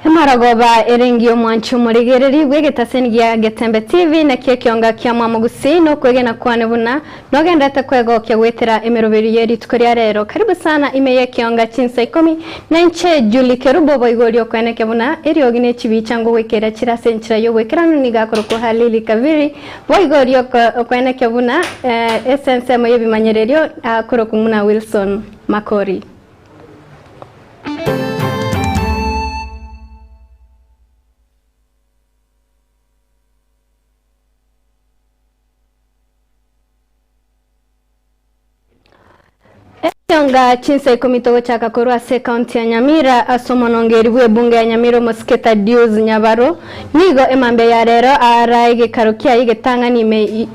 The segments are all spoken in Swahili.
Maragoba erengio mwanchu murigereri wegetasengia Getembe TV na kionga kya mwamugusi no kwegena kwane buna nogendete kwego kya gwetera emeroberi yeri tukoria rero karibu sana imeye kionga chinsa 10 na nche Julie Kerubo boigorio kwene kebuna eriogine chibicha ngo wekera chirase nchira yo wekera niga koroko halili kaviri boigorio kwene kebuna essence moye bimanyererio koroko muna Wilson Makori. Kionga chinsa 10 togo chaka korwa se county ya Nyamira asomonongeri bwe bunge ya Nyamira Mosketa Dius Nyabaro nigo emambe ya rero araige karokia ige tangani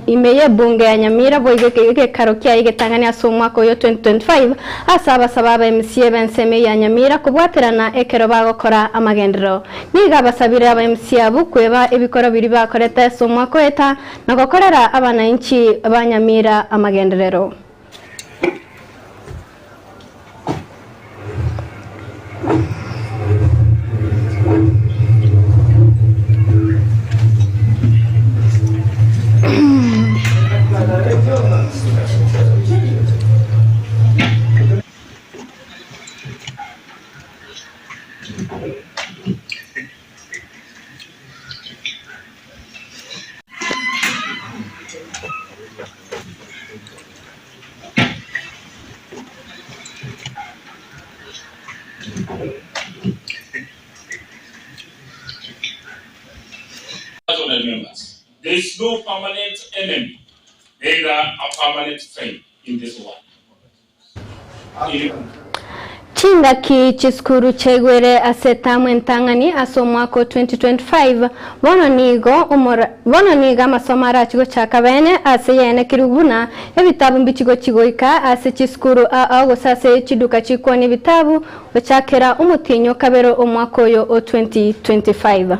imeye bunge ya Nyamira boige karokia ige tangani asomwako yo 2025 asaba sababa MCA benseme ya Nyamira kubwaterana ekero bagokora amagendero niga basabira aba MCA bukweba ebikoro biri bakoreta asomwako eta nagokorera abana inchi abanyamira amagenderero. There is no permanent enemy, neither a permanent friend in this world. Chinga ki chiskuru chegwere aseta mwentangani asomwako 2025 bono niga masomara chigo chakabene aseyene kirubuna ebitabu mbichigo chigoika ase chiskuru ago sase chiduka chikoni bitabu wachakera umutinyo kabero omwakoyo o 2025.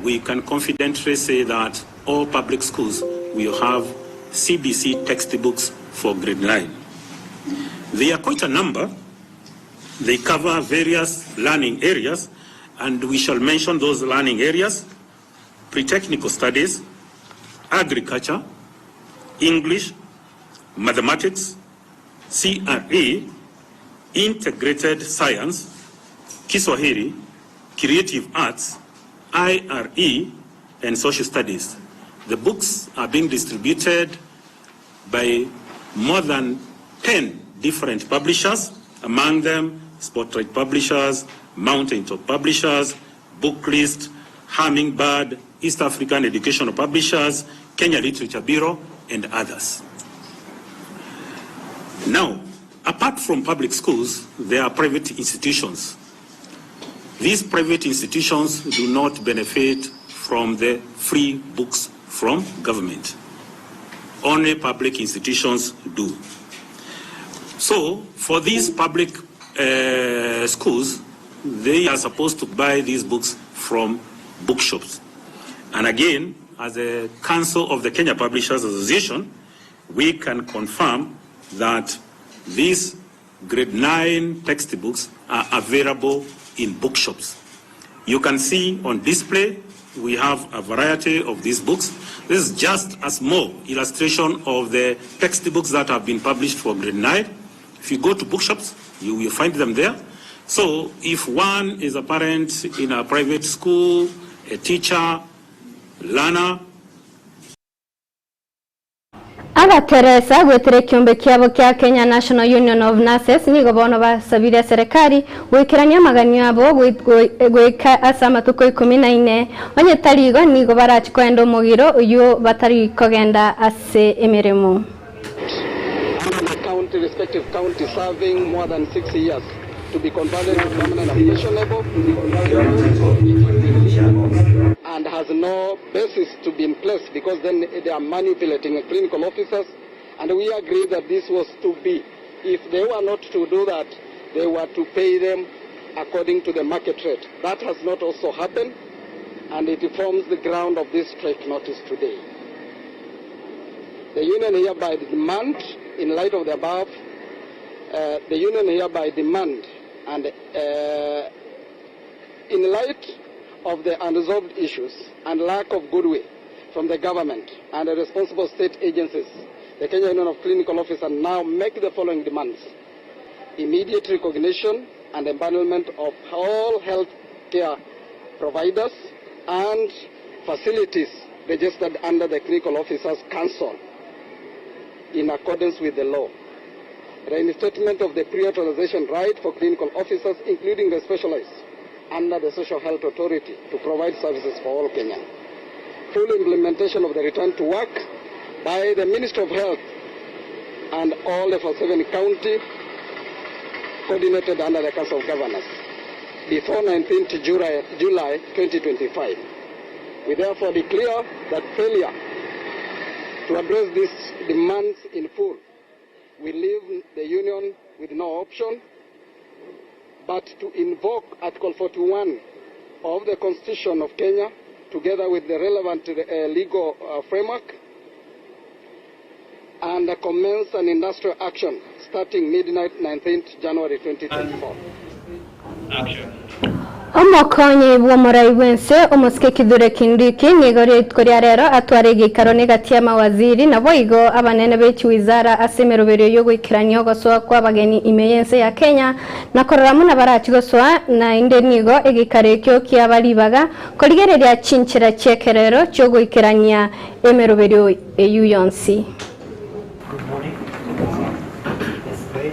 We can confidently say that all public schools will have CBC textbooks for grade 9. They are quite a number. They cover various learning areas, and we shall mention those learning areas: pre-technical studies, agriculture, English, mathematics, CRE, integrated science, Kiswahili, creative arts, IRE, and social studies. The books are being distributed by more than 10 different publishers, among them Spotlight Publishers, Mountain Top Publishers, Booklist, Hummingbird, East African Educational Publishers, Kenya Literature Bureau, and others. Now, apart from public schools, there are private institutions. These private institutions do not benefit from the free books from government. Only public institutions do. So, for these public schools, they are supposed to buy these books from bookshops. And again, as a council of the Kenya Publishers Association, we can confirm that these grade 9 textbooks are available in bookshops. You can see on display, we have a variety of these books. This is just a small illustration of the textbooks that have been published for grade 9. If you go to bookshops, you will find them there. So if one is a parent in a private school, a teacher, learner, Aba Teresa gwetere kiombe kiabo kia Kenya National Union of Nurses nigo bono basabire serikali wikirania maganyo abo gweka asama tuko 14 onye taligo nigo barachi kwendo mugiro uyu batari kogenda ase emiremo. County, respective county serving more than 6 years to be converted to permanent affiliation level and has no basis to be in place because then they are manipulating clinical officers, and we agreed that this was to be, if they were not to do that, they were to pay them according to the market rate. That has not also happened, and it forms the ground of this strike notice today. The union hereby demand, in light of the above, the union hereby demand and in light of the unresolved issues and lack of goodwill from the government and the responsible state agencies, the Kenya Union of Clinical Officers now make the following demands: immediate recognition and empanelment of all health care providers and facilities registered under the Clinical Officers Council in accordance with the law. Reinstatement of the pre-authorization right for clinical officers, including the specialists under the Social Health Authority, to provide services for all Kenyans. Full implementation of the return to work by the Ministry of Health and all the 47 county coordinated under the Council of Governors before 19th July 2025. We therefore declare that failure to address these demands in full will leave the Union with no option but to invoke Article 41 of the Constitution of Kenya, together with the relevant legal framework, and commence an industrial action starting midnight 19th January 2024. Action. Omokonyi bw'omurai bwense omusike Kithure Kindiki nigoretkoria rero atware gikaro negatia mawaziri nabo igo abanene b'ekiwizara asemerobero yo gwikirania goswa kwa bageni imeyense ya Kenya na kororamu na barachi goswa na inde nigo egikarekyo kia balibaga korigereria chinchira chekerero cyo gwikirania emerobero eyuyonsi. Good morning. Let's pray.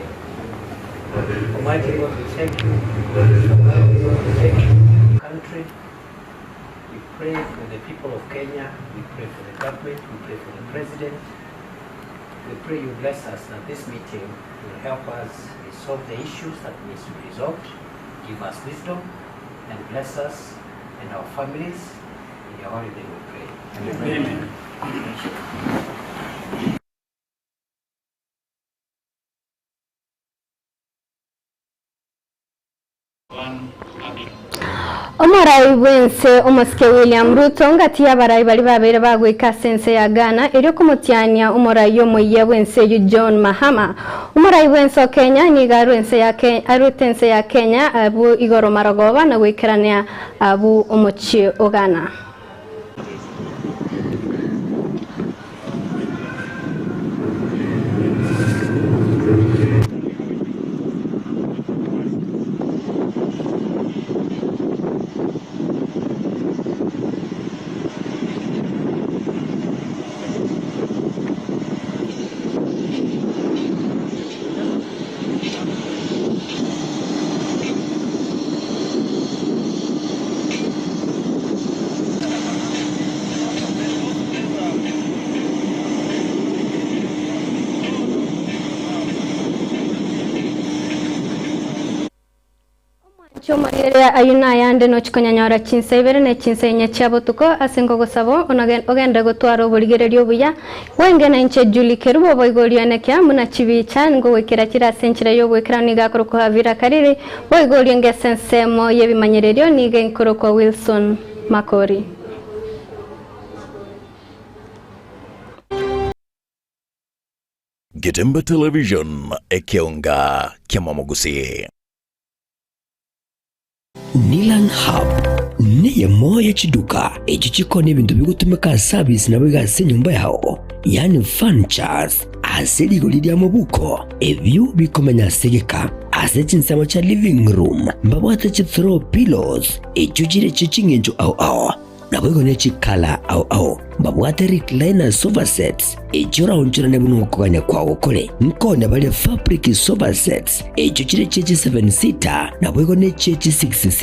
Almighty God, we thank you. Thank you for the country. We pray for the people of Kenya. We pray for the government. We pray for the president. We pray you bless us that this meeting will help us resolve the issues that need to be resolved. Give us wisdom and bless us and our families. In your holy name we pray. Amen. Omorai bwense omusike William Ruto ngati abarai bali babere bagwika sense ya Ghana eri kumutiania omorai yomoye bwense yu John Mahama. Omorai bwense Kenya ni garwense ya Kenya arutense ya Kenya abu Igoro Maragoba na gwikirania abu omochi Ogana. Chomageria ayuna yande no chikonyanyora chinse ibere ne chinse nyachabo tuko asengo gosabo ogenda gotwara oburigererio buya wenge na inche Julie Kerubo boigorio nekya muna chibicha ngo wekera kira senchira yo wekera niga koroko havira karire boigorio ngesensemo yebimanyererio niga koroko Wilson Makori. Getemba Television ekionga kiamamogusi. Nilan Hub niye moya chiduka echichiko n'ebintu bigutumika service nabo gase nyumba yaho yani furnitures aseli golidya mubuko ebyo bikomenya segeka asechinsamo cha living room mbabwata chi throw pillows echujire chichingenjo au nabo gone chikala au mbabwata recliner sofa sets echura onchura nebuno kuganya kwawo kole nkone bale fabric sofa sets echujire chechi 7 seater nabo gone chechi 6